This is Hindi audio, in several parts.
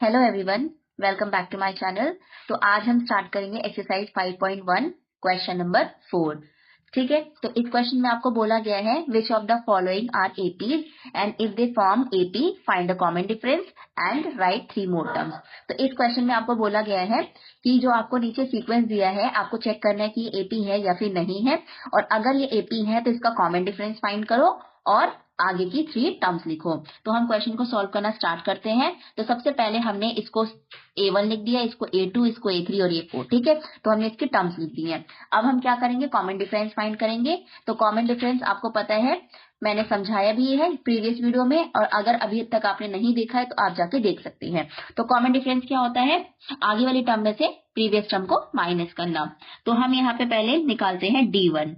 Hello everyone, welcome back to my channel. तो आज हम स्टार्ट करेंगे एक्सरसाइज 5.1 क्वेश्चन नंबर 4। ठीक है, तो इस क्वेश्चन में आपको बोला गया है which of the following are APs and if they form AP find the common difference and write 3 more terms. तो इस क्वेश्चन में आपको बोला गया है कि जो आपको नीचे सीक्वेंस दिया है आपको चेक करना है कि ये एपी है या फिर नहीं है, और अगर ये एपी है तो इसका कॉमन डिफरेंस फाइंड करो और आगे की 3 टर्म्स लिखो। तो हम क्वेश्चन को सॉल्व करना स्टार्ट करते हैं। तो सबसे पहले हमने इसको A1 लिख दिया, इसको A2, इसको A3 और A4। ठीक है, तो हमने इसकी टर्म्स लिख दी हैं। अब हम क्या करेंगे, कॉमन डिफरेंस फाइंड करेंगे। तो कॉमन डिफरेंस आपको पता है, मैंने समझाया भी है प्रीवियस वीडियो में, और अगर अभी तक आपने नहीं देखा है तो आप जाके देख सकते हैं। तो कॉमन डिफरेंस क्या होता है, आगे वाली टर्म में से प्रीवियस टर्म को माइनस करना। तो हम यहाँ पे पहले निकालते हैं D1।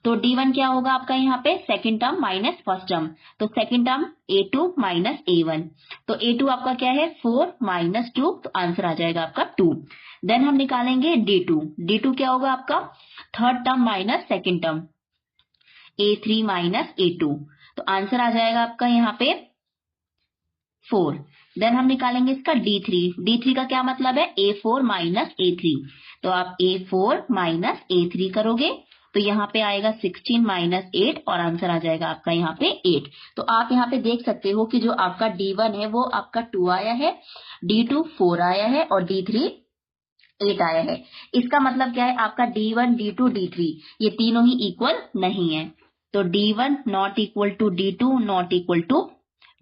तो D1 क्या होगा आपका, यहाँ पे second term minus first term. तो second term A2 minus A1। तो A2 आपका क्या है 4 माइनस 2, तो आंसर आ जाएगा आपका 2। देन हम निकालेंगे D2। D2 क्या होगा आपका third term minus second term A3 minus A2। तो आंसर आ जाएगा आपका यहाँ पे 4। देन हम निकालेंगे इसका D3। D3 का क्या मतलब है A4 माइनस A3। तो आप A4 माइनस A3 करोगे तो यहाँ पे आएगा 16 माइनस 8 और आंसर आ जाएगा आपका यहाँ पे 8। तो आप यहाँ पे देख सकते हो कि जो आपका D1 है वो आपका 2 आया है, D2 4 आया है और D3 8 आया है। इसका मतलब क्या है, आपका D1, D2, D3 ये तीनों ही इक्वल नहीं है। तो D1 not equal to D2 not equal to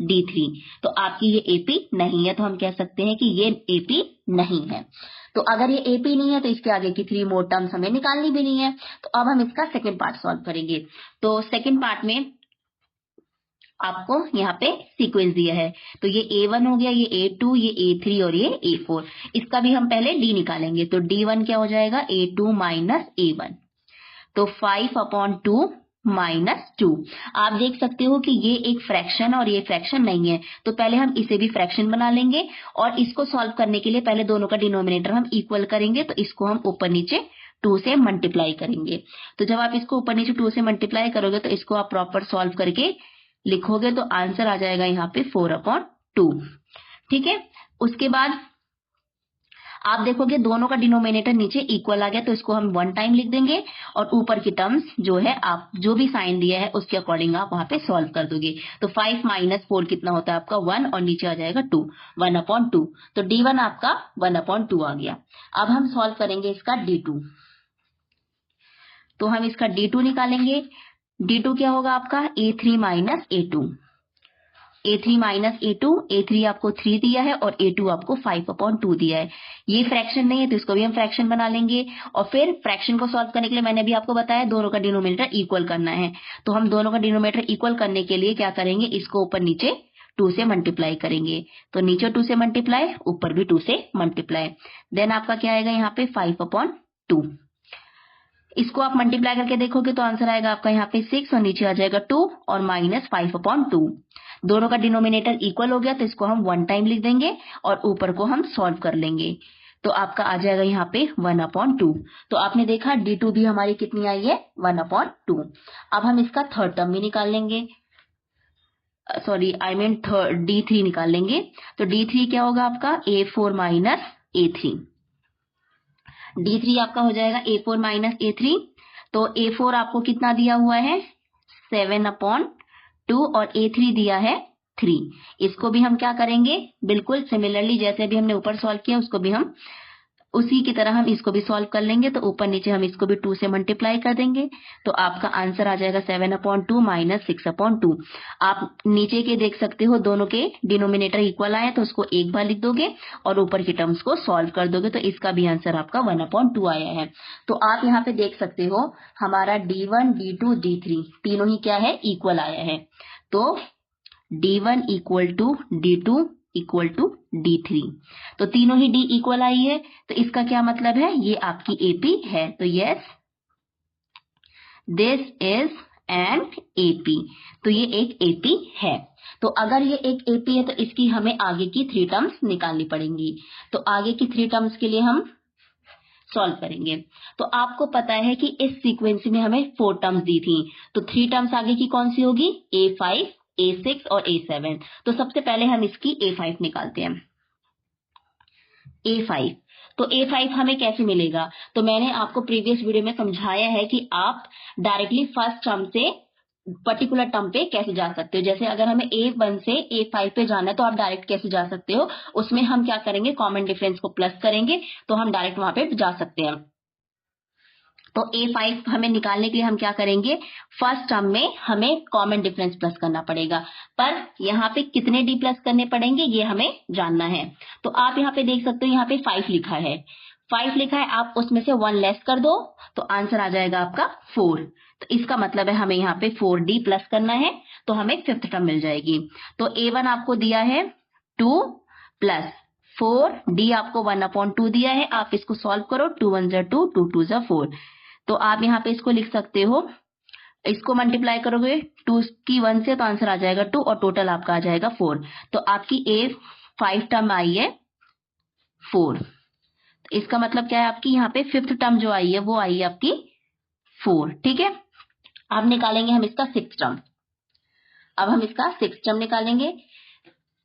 D3। तो आपकी ये एपी नहीं है, तो हम कह सकते हैं कि ये एपी नहीं है। तो अगर ये एपी नहीं है तो इसके आगे की 3 मोर टर्म्स हमें निकालनी भी नहीं है। तो अब हम इसका सेकंड पार्ट सॉल्व करेंगे। तो सेकंड पार्ट में आपको यहाँ पे सीक्वेंस दिया है। तो ये A1 हो गया, ये A2, ये A3 और ये A4। इसका भी हम पहले D निकालेंगे। तो D1 क्या हो जाएगा A2 माइनस A1। तो 5/2 माइनस 2। आप देख सकते हो कि ये एक फ्रैक्शन और ये फ्रैक्शन नहीं है, तो पहले हम इसे भी फ्रैक्शन बना लेंगे और इसको सॉल्व करने के लिए पहले दोनों का डिनोमिनेटर हम इक्वल करेंगे। तो इसको हम ऊपर नीचे 2 से मल्टीप्लाई करेंगे। तो जब आप इसको ऊपर नीचे 2 से मल्टीप्लाई करोगे तो इसको आप प्रॉपर सॉल्व करके लिखोगे तो आंसर आ जाएगा यहाँ पे 4/2। ठीक है, उसके बाद आप देखोगे दोनों का डिनोमिनेटर नीचे इक्वल आ गया, तो इसको हम 1 टाइम लिख देंगे और ऊपर की टर्म्स जो है आप जो भी साइन दिया है उसके अकॉर्डिंग आप वहां पे सॉल्व कर दोगे। तो 5 माइनस 4 कितना होता है आपका 1 और नीचे आ जाएगा 2, 1/2। तो D1 आपका 1/2 आ गया। अब हम सॉल्व करेंगे इसका D2। तो हम इसका D2 निकालेंगे। D2 क्या होगा आपका A3 minus A2। A3 minus A2, A3 आपको 3 दिया है और A2 आपको 5/2 दिया है। ये फ्रैक्शन नहीं है तो इसको भी हम फ्रैक्शन बना लेंगे। और फिर फ्रैक्शन को सॉल्व करने के लिए मैंने भी आपको बताया दोनों का डिनोमिनेटर इक्वल करना है। तो हम दोनों का डिनोमिनेटर इक्वल करने के लिए क्या करेंगे, इसको ऊपर नीचे 2 से मल्टीप्लाई करेंगे। तो नीचे 2 से मल्टीप्लाई, ऊपर भी 2 से मल्टीप्लाई। देन आपका क्या आएगा यहाँ पे 5/2। इसको आप मल्टीप्लाई करके देखोगे तो आंसर आएगा आपका यहाँ पे 6 और नीचे आ जाएगा 2 और माइनस 5/2। दोनों का डिनोमिनेटर इक्वल हो गया तो इसको हम 1 टाइम लिख देंगे और ऊपर को हम सॉल्व कर लेंगे। तो आपका आ जाएगा यहाँ पे 1/2। तो आपने देखा D2 भी हमारी कितनी आई है 1/2। अब हम इसका थर्ड टर्म भी निकाल लेंगे, सॉरी आई मीन D3 निकाल लेंगे। तो D3 क्या होगा आपका A4 माइनस A3। D3 आपका हो जाएगा A4 माइनस A3। तो A4 आपको कितना दिया हुआ है 7/2 और A3 दिया है 3। इसको भी हम क्या करेंगे, बिल्कुल सिमिलरली जैसे भी हमने ऊपर सॉल्व किया उसको भी हम उसी की तरह हम इसको भी सॉल्व कर लेंगे। तो ऊपर नीचे हम इसको भी 2 से मल्टीप्लाई कर देंगे। तो आपका आंसर आ जाएगा 7/2 माइनस 6/2। आप नीचे के देख सकते हो दोनों के डिनोमिनेटर इक्वल आए तो उसको एक बार लिख दोगे और ऊपर की टर्म्स को सॉल्व कर दोगे। तो इसका भी आंसर आपका 1/2 आया है। तो आप यहाँ पे देख सकते हो हमारा D1, D2, D3 तीनों ही क्या है इक्वल आया है। तो D1 equal to D2 equal to D3। तो तीनों ही D इक्वल आई है, तो इसका क्या मतलब है, ये आपकी एपी है। तो yes this is an AP. तो ये एक एपी है। तो अगर ये एक एपी है तो इसकी हमें आगे की 3 टर्म्स निकालनी पड़ेंगी। तो आगे की 3 टर्म्स के लिए हम सॉल्व करेंगे। तो आपको पता है कि इस सीक्वेंस में हमें 4 टर्म्स दी थी, तो 3 टर्म्स आगे की कौन सी होगी A5, A6 और A7। तो सबसे पहले हम इसकी A5 निकालते हैं। A5। तो A5 हमें कैसे मिलेगा? तो मैंने आपको प्रीवियस वीडियो में समझाया है कि आप डायरेक्टली फर्स्ट टर्म से पर्टिकुलर टर्म पे कैसे जा सकते हो। जैसे अगर हमें A1 से A5 पे जाना है तो आप डायरेक्ट कैसे जा सकते हो, उसमें हम क्या करेंगे, कॉमन डिफरेंस को प्लस करेंगे तो हम डायरेक्ट वहां पे जा सकते हैं। तो A5 हमें निकालने के लिए हम क्या करेंगे, फर्स्ट टर्म में हमें कॉमन डिफरेंस प्लस करना पड़ेगा, पर यहाँ पे कितने D प्लस करने पड़ेंगे ये हमें जानना है। तो आप यहाँ पे देख सकते हो, यहाँ पे 5 लिखा है, 5 लिखा है, आप उसमें से 1 लेस कर दो तो आंसर आ जाएगा आपका 4। तो इसका मतलब है हमें यहाँ पे 4D प्लस करना है तो हमें फिफ्थ टर्म मिल जाएगी। तो A1 आपको दिया है 2 प्लस 4D आपको 1/2 दिया है। आप इसको सॉल्व करो, 2 1 जा 2, 2 2 जा 4। तो आप यहाँ पे इसको लिख सकते हो, इसको मल्टीप्लाई करोगे 2 की 1 से तो आंसर आ जाएगा 2 और टोटल आपका आ जाएगा 4। तो आपकी A5 टर्म आई है 4। तो इसका मतलब क्या है, आपकी यहाँ पे फिफ्थ टर्म जो आई है वो आई है आपकी 4। ठीक है, अब निकालेंगे हम इसका सिक्स टर्म। अब हम इसका सिक्स टर्म निकालेंगे।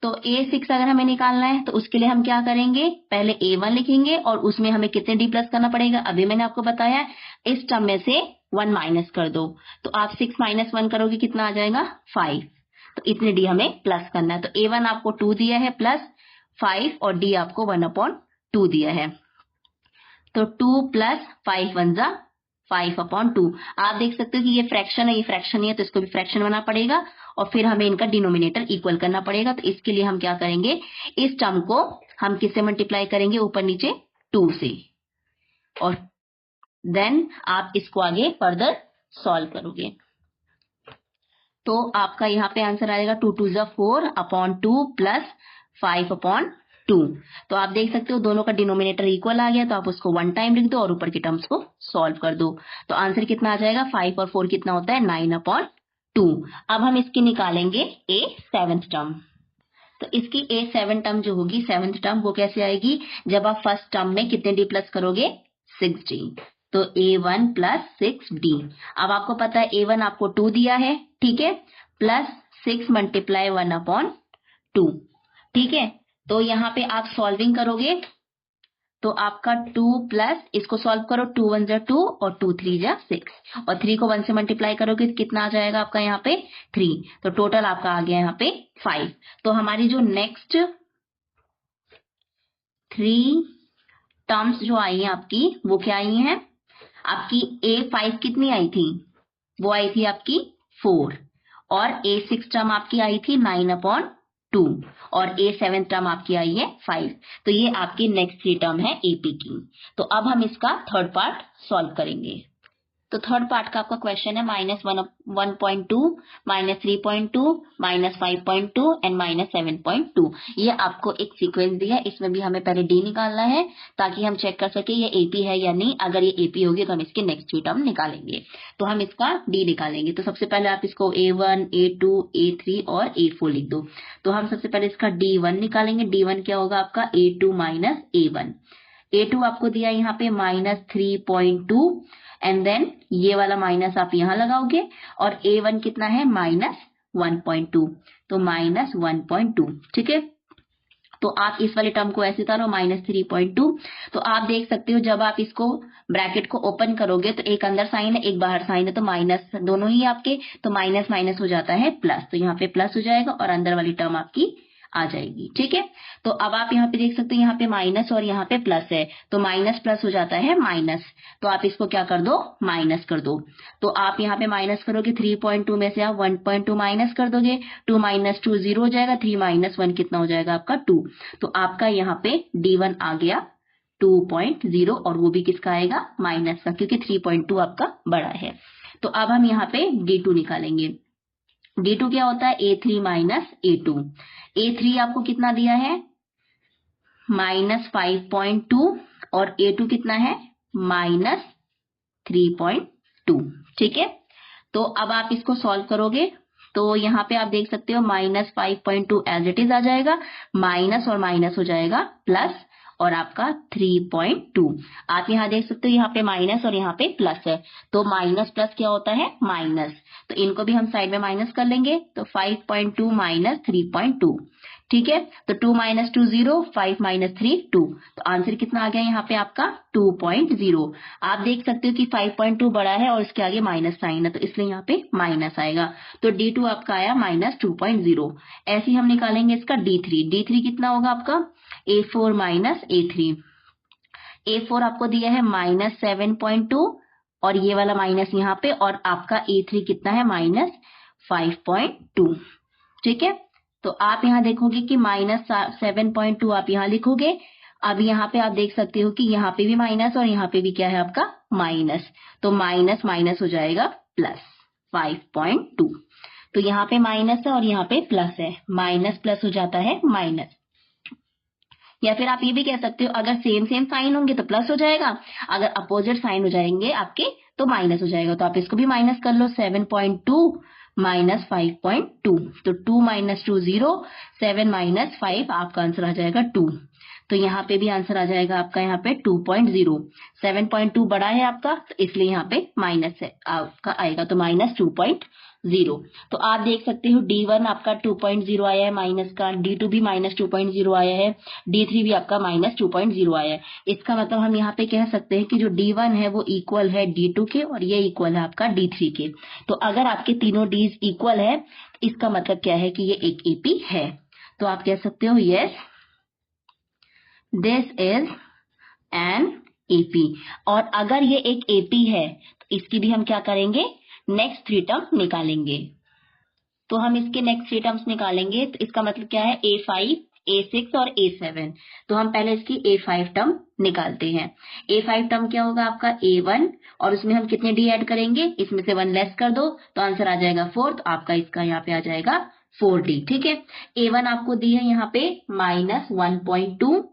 तो A6 अगर हमें निकालना है तो उसके लिए हम क्या करेंगे, पहले A1 लिखेंगे और उसमें हमें कितने D प्लस करना पड़ेगा, अभी मैंने आपको बताया। इस टर्म में से 1 माइनस कर दो तो आप 6 माइनस 1 करोगे, कितना आ जाएगा 5। तो इतने D हमें प्लस करना है। तो A1 आपको 2 दिया है प्लस 5 और D आपको 1/2 दिया है। तो 2 प्लस 5 1 जा 5/2। आप देख सकते हो कि ये फ्रैक्शन है, ये फ्रैक्शन नहीं है तो इसको भी फ्रैक्शन बनाना पड़ेगा और फिर हमें इनका डिनोमिनेटर इक्वल करना पड़ेगा। तो इसके लिए हम क्या करेंगे, इस टर्म को हम किससे मल्टीप्लाई करेंगे, ऊपर नीचे 2 से, और देन आप इसको आगे फर्दर सॉल्व करोगे तो आपका यहाँ पे आंसर आएगा 2 2 जा 4/2 प्लस 5/2। तो आप देख सकते हो दोनों का डिनोमिनेटर इक्वल आ गया, तो आप उसको 1 टाइम लिख दो और ऊपर की टर्म्स को सॉल्व कर दो। तो आंसर कितना आ जाएगा, 5 और 4 कितना होता है 9/2। अब हम इसकी निकालेंगे A7 टर्म। तो इसकी A7 टर्म जो होगी, 7th टर्म, वो कैसे आएगी, जब आप फर्स्ट टर्म में कितने D प्लस करोगे 6D। तो A1 प्लस 6D। अब आपको पता है A1 आपको 2 दिया है, ठीक है, प्लस 6 मल्टीप्लाई 1/2। ठीक है, तो यहाँ पे आप सॉल्विंग करोगे तो आपका 2 प्लस, इसको सॉल्व करो, 2 1 जा 2 और 2 3 जा 6 और 3 को 1 से मल्टीप्लाई करोगे तो कितना आ जाएगा आपका यहाँ पे 3। तो टोटल आपका आ गया यहाँ पे 5। तो हमारी जो नेक्स्ट 3 टर्म्स जो आई हैं आपकी, वो क्या आई हैं, आपकी A5 कितनी आई थी, वो आई थी आपकी 4 और A6 टर्म आपकी आई थी 9/2 और A7 टर्म आपकी आई है 5। तो ये आपकी नेक्स्ट 3 टर्म है AP की। तो अब हम इसका थर्ड पार्ट सॉल्व करेंगे। तो थर्ड पार्ट का आपका क्वेश्चन है -1.2, -3.2, -5.2 एंड -7.2। ये आपको एक सीक्वेंस दिया है, इसमें भी हमें पहले D निकालना है ताकि हम चेक कर सके ये AP है या नहीं। अगर ये AP होगी तो हम इसके नेक्स्ट 3 टर्म निकालेंगे। तो हम इसका D निकालेंगे। तो सबसे पहले आप इसको A1, A2, A3 और A4 लिख दो। तो हम सबसे पहले इसका D1 निकालेंगे। D1 क्या होगा आपका A2 माइनस A1। A2 आपको दिया यहाँ पे -3.2 एंड देन ये वाला माइनस आप यहां लगाओगे और A1 कितना है -1.2, तो -1.2। ठीक है, तो आप इस वाले टर्म को ऐसे उतारो -3.2। तो आप देख सकते हो जब आप इसको ब्रैकेट को ओपन करोगे तो एक अंदर साइन है एक बाहर साइन है, तो माइनस दोनों ही आपके, तो माइनस माइनस हो जाता है प्लस, तो यहाँ पे प्लस हो जाएगा और अंदर वाली टर्म आपकी आ जाएगी। ठीक है, तो अब आप यहाँ पे देख सकते हो यहाँ पे माइनस और यहाँ पे प्लस है, तो माइनस प्लस हो जाता है माइनस, तो आप इसको क्या कर दो माइनस कर दो। तो आप यहाँ पे माइनस करोगे 3.2 में से आप 1.2 माइनस कर दोगे, 2 - 2 0 हो जाएगा, 3 - 1 कितना हो जाएगा आपका 2। तो आपका यहाँ पे D1 आ गया 2.0 और वो भी किसका आएगा माइनस का, क्योंकि 3.2 आपका बड़ा है। तो अब हम यहाँ पे D2 निकालेंगे। D2 क्या होता है A3 माइनस A2। A3 आपको कितना दिया है -5.2 और A2 कितना है -3.2। ठीक है, तो अब आप इसको सॉल्व करोगे तो यहाँ पे आप देख सकते हो -5.2 एज इट इज आ जाएगा, माइनस और माइनस हो जाएगा प्लस और आपका 3.2। आप यहाँ देख सकते हो यहाँ पे माइनस और यहाँ पे प्लस है, तो माइनस प्लस क्या होता है माइनस, तो इनको भी हम साइड में माइनस कर लेंगे। तो 5.2 - 3.2 ठीक है, तो 2 - 2 0, 5 - 3 2, तो आंसर कितना आ गया यहाँ पे आपका 2.0। आप देख सकते हो कि 5.2 बड़ा है और इसके आगे माइनस साइन है, तो इसलिए यहाँ पे माइनस आएगा, तो D2 आपका आया -2.0। ऐसे ही हम निकालेंगे इसका D3 कितना होगा आपका A4 - A3। A4 आपको दिया है -7.2 और ये वाला माइनस यहाँ पे, और आपका A3 कितना है -5.2। ठीक है, तो आप यहाँ देखोगे कि -7.2 आप यहाँ लिखोगे। अब यहाँ पे आप देख सकते हो कि यहाँ पे भी माइनस और यहाँ पे भी क्या है आपका माइनस, तो माइनस माइनस हो जाएगा प्लस 5.2। तो यहाँ पे माइनस है और यहाँ पे प्लस है, माइनस प्लस हो जाता है माइनस। या फिर आप ये भी कह सकते हो अगर सेम सेम साइन होंगे तो प्लस हो जाएगा, अगर अपोजिट साइन हो जाएंगे आपके तो माइनस हो जाएगा, तो आप इसको भी माइनस कर लो। 7.2 -5.2, तो 2 - 2 0, 7 - 5 आपका आंसर आ जाएगा 2। तो यहाँ पे भी आंसर आ जाएगा आपका यहाँ पे 2.0। 7.2 बड़ा है आपका, तो इसलिए यहाँ पे माइनस है आपका आएगा, तो -2.0। तो आप देख सकते हो D1 आपका 2.0 आया है माइनस का, D2 भी -2.0 आया है, D3 भी आपका -2.0 आया है। इसका मतलब हम यहाँ पे कह सकते हैं कि जो D1 है वो इक्वल है D2 के और ये इक्वल है आपका D3 के। तो अगर आपके तीनों D's इक्वल है, इसका मतलब क्या है कि ये एक AP है। तो आप कह सकते हो yes this is an AP। और अगर ये एक AP है तो इसकी भी हम क्या करेंगे, नेक्स्ट 3 टर्म निकालेंगे। तो हम इसके नेक्स्ट 3 टर्म्स निकालेंगे, तो इसका मतलब क्या है A5, A6 और A7। तो हम पहले इसकी A5 टर्म निकालते हैं। A5 टर्म क्या होगा आपका A1, और उसमें हम कितने D ऐड करेंगे, इसमें से 1 लेस कर दो तो आंसर आ जाएगा 4, तो आपका इसका यहाँ पे आ जाएगा 4D। ठीक है, A1 आपको दी है यहाँ पे -1.2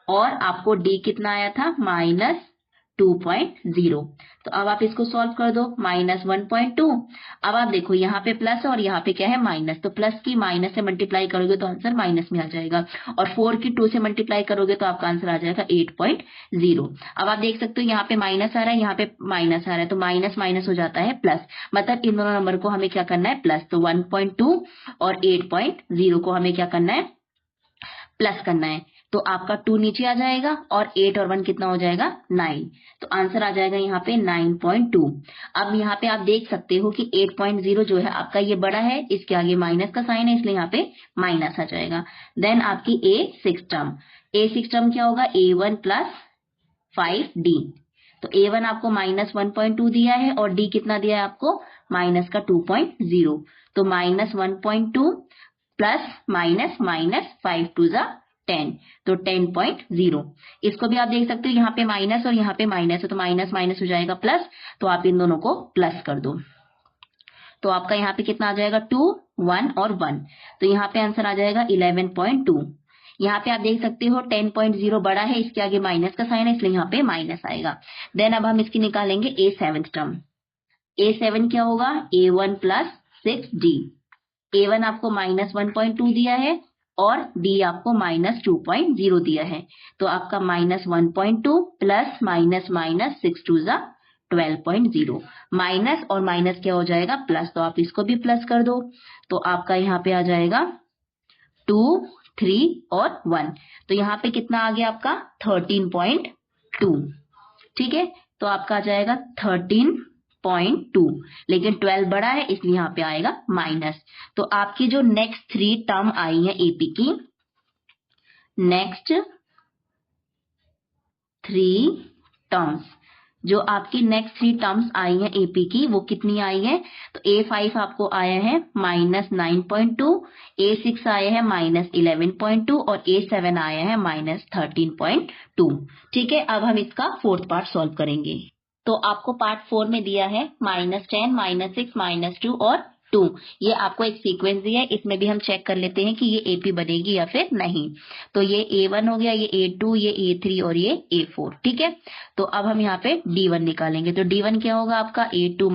और आपको D कितना आया था -2.0। तो अब आप इसको सॉल्व कर दो, -1.2। अब आप देखो यहाँ पे प्लस और यहाँ पे क्या है माइनस, तो प्लस की माइनस से मल्टीप्लाई करोगे तो आंसर माइनस में आ जाएगा, और 4 की 2 से मल्टीप्लाई करोगे तो आपका आंसर आ जाएगा 8.0। अब आप देख सकते हो यहाँ पे माइनस आ रहा है, यहाँ पे माइनस आ रहा है, तो माइनस माइनस हो जाता है प्लस, मतलब इन दोनों नंबर को हमें क्या करना है प्लस। तो 1.2 और 8.0 को हमें क्या करना है प्लस करना है, तो आपका 2 नीचे आ जाएगा और 8 और 1 कितना हो जाएगा 9, तो आंसर आ जाएगा यहाँ पे 9.2। अब यहाँ पे आप देख सकते हो कि 8.0 जो है आपका ये बड़ा है, इसके आगे माइनस का साइन है इसलिए यहाँ पे माइनस आ जाएगा। देन आपकी A6 टर्म क्या होगा A1 + 5D। तो A1 आपको -1.2 दिया है और D कितना दिया है आपको माइनस का 2.0, तो -1.2 प्लस माइनस माइनस 5 2 जा 10, तो 10.0। इसको भी आप देख सकते हो यहाँ पे माइनस और यहाँ पे माइनस है, तो माइनस माइनस हो जाएगा प्लस, तो आप इन दोनों को प्लस कर दो, तो आपका यहाँ पे कितना आ जाएगा 2 1 और 1, तो यहाँ पे आंसर आ जाएगा 11.2। यहाँ पे आप देख सकते हो 10.0 बड़ा है, इसके आगे माइनस का साइन है इसलिए यहाँ पे माइनस आएगा। देन अब हम इसकी निकालेंगे A7 टर्म। A7 क्या होगा A1 + 6D। A1 आपको -1.2 दिया है और D आपको -2.0 दिया है, तो आपका -1.2 प्लस माइनस माइनस 6 2 जा 12.0, माइनस और माइनस क्या हो जाएगा प्लस, तो आप इसको भी प्लस कर दो, तो आपका यहाँ पे आ जाएगा 2 3 और 1, तो यहाँ पे कितना आ गया आपका 13.2। ठीक है, तो आपका आ जाएगा 13.2, लेकिन 12 बड़ा है इसलिए यहाँ पे आएगा माइनस। तो आपकी जो नेक्स्ट 3 टर्म आई है AP की, नेक्स्ट 3 टर्म्स जो आपकी नेक्स्ट 3 टर्म्स आई हैं AP की, वो कितनी आई है, तो A5 आपको आया है -9.2, A6 आया है -11.2 और A7 आया है -13.2। ठीक है, अब हम इसका 4th पार्ट सॉल्व करेंगे। तो आपको पार्ट 4 में दिया है -10, -6, -2 और 2। ये आपको एक सीक्वेंस दिया है, इसमें भी हम चेक कर लेते हैं कि ये AP बनेगी या फिर नहीं। तो ये A1 हो गया, ये A2, ये A3 और ये A4। ठीक है, तो अब हम यहाँ पे D1 निकालेंगे, तो D1 क्या होगा आपका A2 -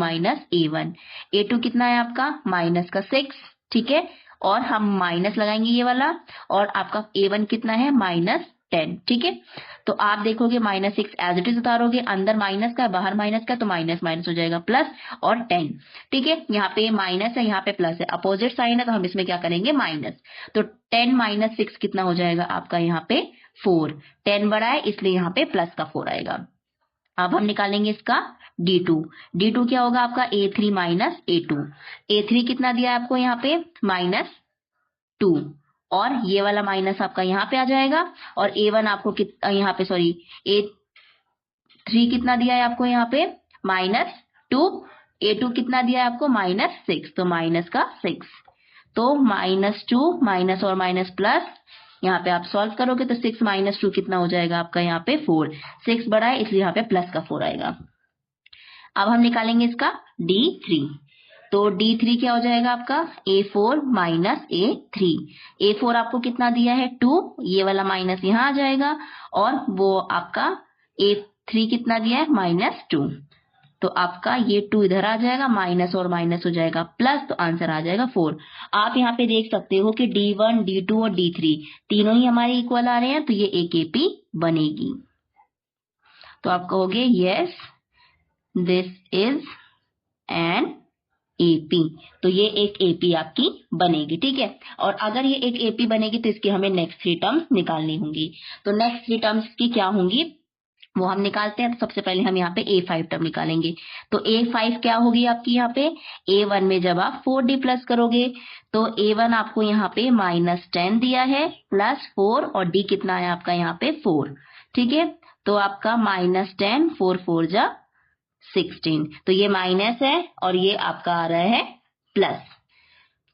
A1। A2 कितना है आपका माइनस का 6। ठीक है, और हम माइनस लगाएंगे ये वाला, और आपका A1 कितना है -10। ठीक है, तो आप देखोगे -6 एज इट इज उतारोगे, अंदर माइनस का बाहर माइनस का, तो माइनस माइनस हो जाएगा प्लस और 10। ठीक है, यहाँ पे माइनस है यहाँ पे प्लस है, अपोजिट साइन है तो हम इसमें क्या करेंगे माइनस। तो 10 - 6 कितना हो जाएगा आपका यहाँ पे 4। 10 बड़ा है इसलिए यहाँ पे प्लस का 4 आएगा। अब हम निकालेंगे इसका D2। D2 क्या होगा आपका A3 - A2। A3 कितना दिया है आपको यहाँ पे -2, और ये वाला माइनस आपका यहाँ पे आ जाएगा, और A1 आपको यहाँ पे सॉरी A3 कितना दिया है आपको यहाँ पे -2, A2 कितना दिया है आपको -6, तो माइनस का 6, तो -2 माइनस और माइनस प्लस, यहाँ पे आप सॉल्व करोगे तो 6 - 2 कितना हो जाएगा आपका यहाँ पे 4। 6 बड़ा है इसलिए यहाँ पे प्लस का 4 आएगा। अब हम निकालेंगे इसका D3। तो D3 क्या हो जाएगा आपका A4 - A3। A4 आपको कितना दिया है 2, ये वाला माइनस यहाँ आ जाएगा, और वो आपका A3 कितना दिया है -2, तो आपका ये 2 इधर आ जाएगा, माइनस और माइनस हो जाएगा प्लस, तो आंसर आ जाएगा 4। आप यहाँ पे देख सकते हो कि D1, D2 और D3 तीनों ही हमारे इक्वल आ रहे हैं, तो ये एक AP बनेगी। तो आप कहोगे yes this is an AP, तो ये एक AP आपकी बनेगी। ठीक है, और अगर ये एक AP बनेगी तो इसकी हमें नेक्स्ट 3 टर्म्स निकालनी होंगी। तो नेक्स्ट 3 टर्म्स की क्या होंगी वो हम निकालते हैं। तो सबसे पहले हम यहाँ पे A5 टर्म निकालेंगे। तो A5 क्या होगी आपकी यहाँ पे A1 में जब आप 4D प्लस करोगे तो A1 आपको यहाँ पे -10 दिया है प्लस 4, और D कितना है आपका यहाँ पे 4। ठीक है, तो आपका -10 4 4 जा 16, तो ये माइनस है और ये आपका आ रहा है प्लस,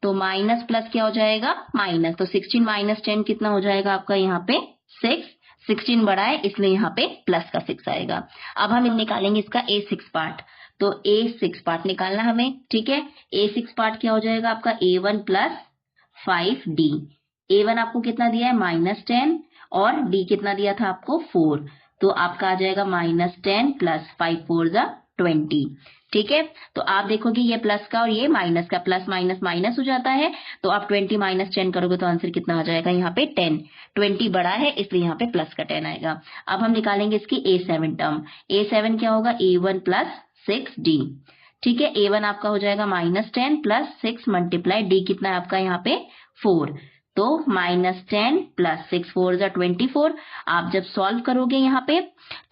तो माइनस प्लस क्या हो जाएगा माइनस, तो 16 - 10 कितना हो जाएगा आपका यहाँ पे 6। 16 बड़ा है इसलिए यहाँ पे प्लस का 6 आएगा। अब हम निकालेंगे इसका A6 पार्ट। तो A6 पार्ट निकालना हमें। ठीक है, A6 पार्ट क्या हो जाएगा आपका A1 + 5D। A1 आपको कितना दिया है -10, और D कितना दिया था आपको 4, तो आपका आ जाएगा -10 + 5 4 जा 20। ठीक है, तो आप देखोगे ये प्लस का और ये माइनस का, प्लस माइनस माइनस हो जाता है, तो आप 20 - 10 करोगे तो आंसर कितना आ जाएगा यहाँ पे 10। 20 बड़ा है इसलिए यहाँ पे प्लस का 10 आएगा। अब हम निकालेंगे इसकी A7 टर्म। A7 क्या होगा A1 + 6D। ठीक है, A1 आपका हो जाएगा -10 + 6 × D कितना है आपका यहाँ पे 4, तो -10 + 6 4 जा 24। आप जब सॉल्व करोगे यहाँ पे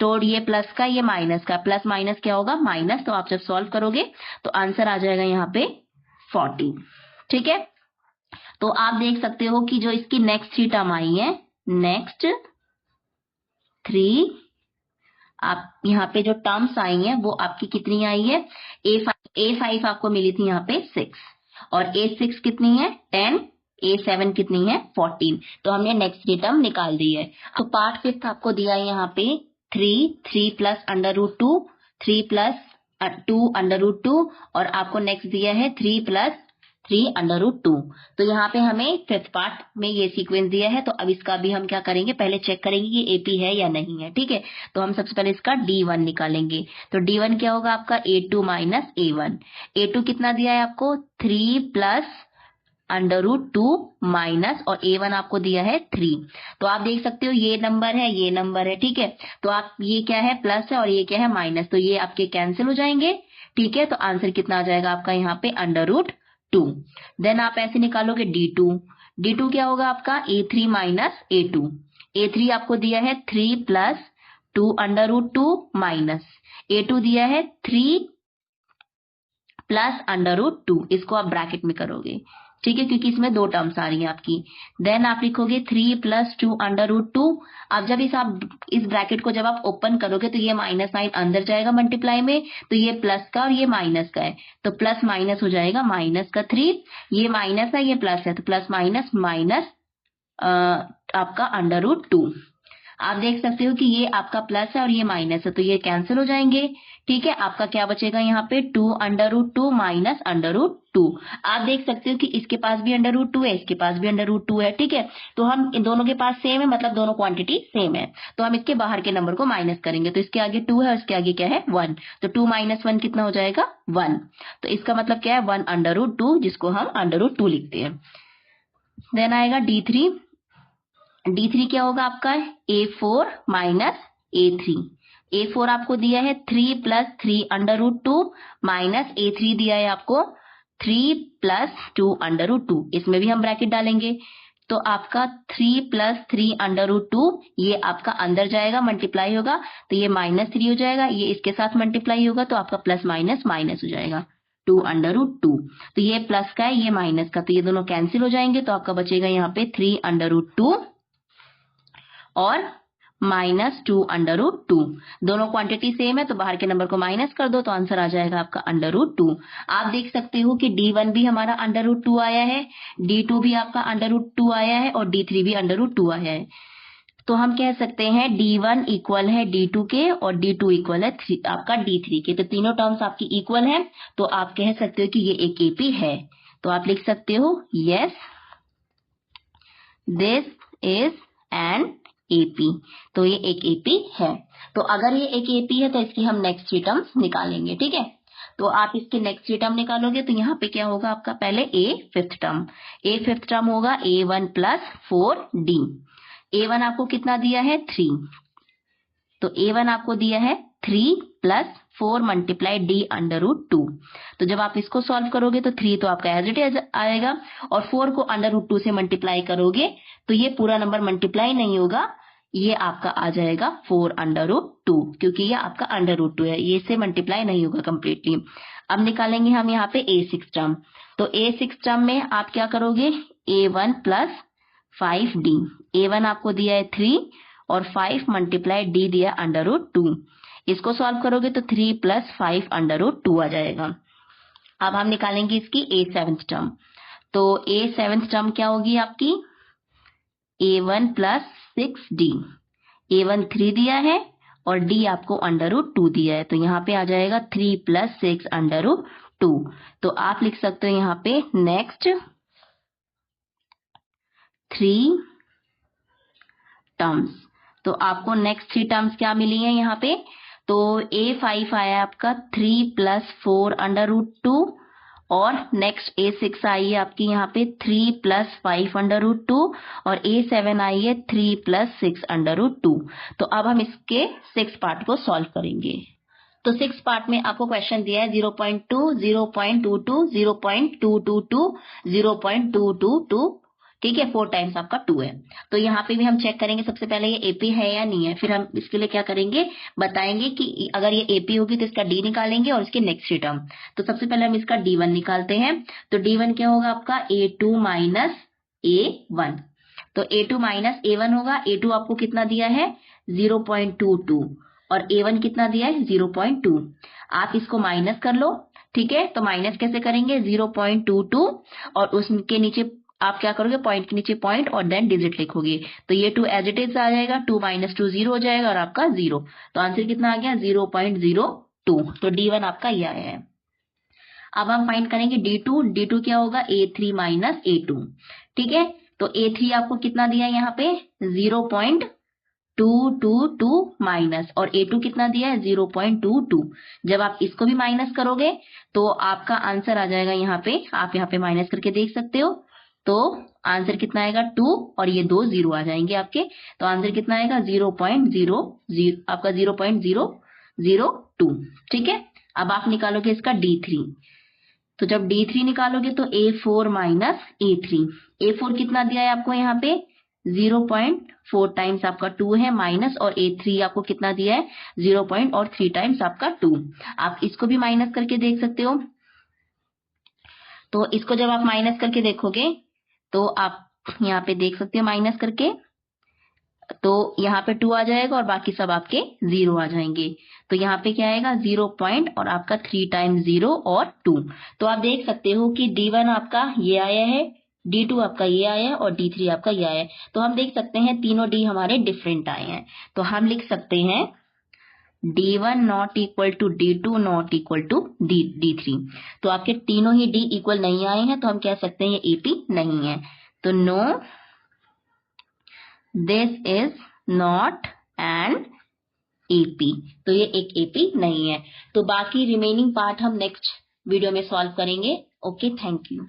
तो ये प्लस का ये माइनस का, प्लस माइनस क्या होगा माइनस, तो आप जब सॉल्व करोगे तो आंसर आ जाएगा यहाँ पे 40। ठीक है, तो आप देख सकते हो कि जो इसकी नेक्स्ट 3 टर्म आई है, नेक्स्ट 3 आप यहाँ पे जो टर्म्स आई हैं वो आपकी कितनी आई है A5 आपको मिली थी यहाँ पे 6, और A6 कितनी है 10, A7 कितनी है 14, तो हमने नेक्स्ट 3 टर्म निकाल दी है। तो पार्ट 5 आपको दिया है यहाँ पे 3 + √2, 3 + 2 √2, और आपको नेक्स्ट दिया है 3 + 3 √2। तो यहाँ पे हमें 5th पार्ट में ये सीक्वेंस दिया है, तो अब इसका भी हम क्या करेंगे पहले चेक करेंगे कि AP है या नहीं है। ठीक है, तो हम सबसे पहले इसका D1 निकालेंगे। तो D1 क्या होगा आपका A2 - A1। A2 कितना दिया है आपको 3 + √2 माइनस, और A1 आपको दिया है 3। तो आप देख सकते हो ये नंबर है ये नंबर है। ठीक है, तो आप ये क्या है प्लस है और ये क्या है माइनस, तो ये आपके कैंसिल हो जाएंगे। ठीक है, तो आंसर कितना आ जाएगा आपका यहाँ पे √2। देन आप ऐसे निकालोगे D2। D2 क्या होगा आपका A3 - A2। A3 आपको दिया है 3 + 2 √2 माइनस, A2 दिया है 3 + √2, इसको आप ब्रैकेट में करोगे। ठीक है, क्योंकि इसमें 2 टर्म्स आ रही हैं आपकी। देन आप लिखोगे 3 + 2 √2। अब जब इस ब्रैकेट को जब आप ओपन करोगे तो ये माइनस साइन अंदर जाएगा मल्टीप्लाई में, तो ये प्लस का और ये माइनस का है, तो प्लस माइनस हो जाएगा माइनस का 3, ये माइनस है ये प्लस है, तो प्लस माइनस माइनस आपका √2। आप देख सकते हो कि ये आपका प्लस है और ये माइनस है, तो ये कैंसिल हो जाएंगे। ठीक है, आपका क्या बचेगा यहाँ पे 2 √2 माइनस √2। आप देख सकते हो कि इसके पास भी √2 है, इसके पास भी √2 है। ठीक है, तो हम इन दोनों के पास सेम है, मतलब दोनों क्वांटिटी सेम है, तो हम इसके बाहर के नंबर को माइनस करेंगे। तो इसके आगे 2 है और इसके आगे क्या है 1, तो 2 - 1 कितना हो जाएगा 1। तो इसका मतलब क्या है 1 √2, जिसको हम √2 लिखते हैं। देन आएगा D3। D3 क्या होगा आपका A4 माइनस A3। A4 आपको दिया है 3 plus 3 under root 2 minus A3 दिया है आपको 3 प्लस 2 अंडर रूट 2। इसमें भी हम ब्रैकेट डालेंगे तो आपका 3 प्लस 3 अंडर रूट 2 ये आपका अंदर जाएगा, मल्टीप्लाई होगा तो ये -3 हो जाएगा, ये इसके साथ मल्टीप्लाई होगा तो आपका प्लस माइनस माइनस हो जाएगा 2 अंडर रूट 2। तो ये प्लस का है ये माइनस का, तो ये दोनों कैंसिल हो जाएंगे तो आपका बचेगा यहाँ पे 3 अंडर रूट 2 और -2 अंडर रूट 2। दोनों क्वांटिटी सेम है तो बाहर के नंबर को माइनस कर दो तो आंसर आ जाएगा आपका अंडर रूट 2। आप देख सकते हो कि D1 भी हमारा अंडर रूट 2 आया है, D2 भी आपका अंडर रूट 2 आया है और D3 भी अंडर रूट 2 आया है। तो हम कह सकते हैं D1 इक्वल है D2 के और D2 इक्वल है आपका D3 के। तो तीनों टर्म्स आपकी इक्वल है तो आप कह सकते हो कि ये एक एपी है। तो आप लिख सकते हो yes this is an AP. तो ये एक एपी है। तो अगर ये एक एपी है तो इसकी हम नेक्स्ट थ्री टर्म्स निकालेंगे, ठीक है। तो आप इसके नेक्स्ट थ्री टर्म निकालोगे तो यहाँ पे क्या होगा आपका पहले ए फिफ्थ टर्म होगा A1 प्लस 4D। A1 आपको कितना दिया है 3, तो A1 आपको दिया है 3 plus 4 multiply D under root 2। तो जब आप इसको सॉल्व करोगे तो 3 तो आपका एज इट इज आएगा और 4 को अंडर रूट 2 से मल्टीप्लाई करोगे तो ये पूरा नंबर मल्टीप्लाई नहीं होगा, ये आपका आ जाएगा 4 अंडर रूट 2 क्योंकि ये आपका अंडर रूट 2 है, ये से मल्टीप्लाई नहीं होगा कंप्लीटली। अब निकालेंगे हम यहाँ पे A6 टर्म। तो A6 टर्म में आप क्या करोगे A1 प्लस 5D। A1 आपको दिया है 3 और 5 मल्टीप्लाई D दिया अंडर रूट 2। इसको सॉल्व करोगे तो 3 प्लस 5 अंडर रूट 2 आ जाएगा। अब हम निकालेंगे इसकी A7 टर्म। तो A7 टर्म क्या होगी आपकी A1 प्लस 6D। A1 3 दिया है और D आपको अंडर रूट 2 दिया है तो यहाँ पे आ जाएगा 3 प्लस 6 अंडर रूट 2। तो आप लिख सकते हो यहाँ पे नेक्स्ट 3 टर्म्स। तो आपको नेक्स्ट 3 टर्म्स क्या मिली है यहाँ पे, तो A5 आया आपका 3 प्लस 4 अंडर रूट 2 और नेक्स्ट A6 आई है आपकी यहाँ पे 3 प्लस 5 अंडर रूट 2 और A7 आई है 3 प्लस 6 अंडर रूट 2। तो अब हम इसके 6 पार्ट को सॉल्व करेंगे। तो 6 पार्ट में आपको क्वेश्चन दिया है 0.2, 0.22, 0.222, 0.222, ठीक है 4 टाइम्स आपका 2 है। तो यहाँ पे भी हम चेक करेंगे सबसे पहले ये एपी है या नहीं है, फिर हम इसके लिए क्या करेंगे बताएंगे कि अगर ये एपी होगी तो इसका डी निकालेंगे और इसके नेक्स्ट टर्म। तो सबसे पहले हम इसका D1 निकालते हैं। तो D1 क्या होगा आपका A2 माइनस A1। तो A2 माइनस A1 होगा। A2 आपको कितना दिया है 0.22 और A1 कितना दिया है 0.2। आप इसको माइनस कर लो, ठीक है। तो माइनस कैसे करेंगे 0.22 और उसके नीचे आप क्या करोगे पॉइंट के नीचे पॉइंट और देन डिजिट लिखोगे तो ये 2 एज इट इज आ जाएगा, 2 माइनस 2 0 हो जाएगा और आपका 0। तो आंसर कितना आ गया 0.02। तो D1 आपका ये आया है। अब हम फाइंड करेंगे D2। D2 क्या होगा A3 माइनस A2, ठीक है। तो A3 आपको कितना दिया है यहाँ पे 0.222 माइनस और A2 कितना दिया है 0.22। जब आप इसको भी माइनस करोगे तो आपका आंसर आ जाएगा यहाँ पे, आप यहाँ पे माइनस करके देख सकते हो। तो आंसर कितना आएगा 2 और ये 2 0 आ जाएंगे आपके। तो आंसर कितना आएगा 0.00 आपका 0.002, ठीक है। अब आप निकालोगे इसका D3। तो जब D3 निकालोगे तो A4 माइनस A3। A4 कितना दिया है आपको यहाँ पे 0.4 टाइम्स आपका 2 है माइनस और A3 आपको कितना दिया है 0.3 टाइम्स आपका 2। आप इसको भी माइनस करके देख सकते हो। तो इसको जब आप माइनस करके देखोगे तो आप यहाँ पे देख सकते हो माइनस करके तो यहाँ पे 2 आ जाएगा और बाकी सब आपके 0 आ जाएंगे। तो यहाँ पे क्या आएगा 0 पॉइंट और आपका 3 टाइम्स 0 और 2। तो आप देख सकते हो कि D1 आपका ये आया है, D2 आपका ये आया है और D3 आपका ये आया है। तो हम देख सकते हैं तीनों D हमारे डिफरेंट आए हैं। तो हम लिख सकते हैं D1 not equal to D2 not equal to D3। तो आपके तीनों ही D इक्वल नहीं आए हैं तो हम कह सकते हैं ये AP नहीं है। तो no this is not an AP। तो ये एक AP नहीं है। तो बाकी रिमेनिंग पार्ट हम नेक्स्ट वीडियो में सॉल्व करेंगे। Okay, thank you.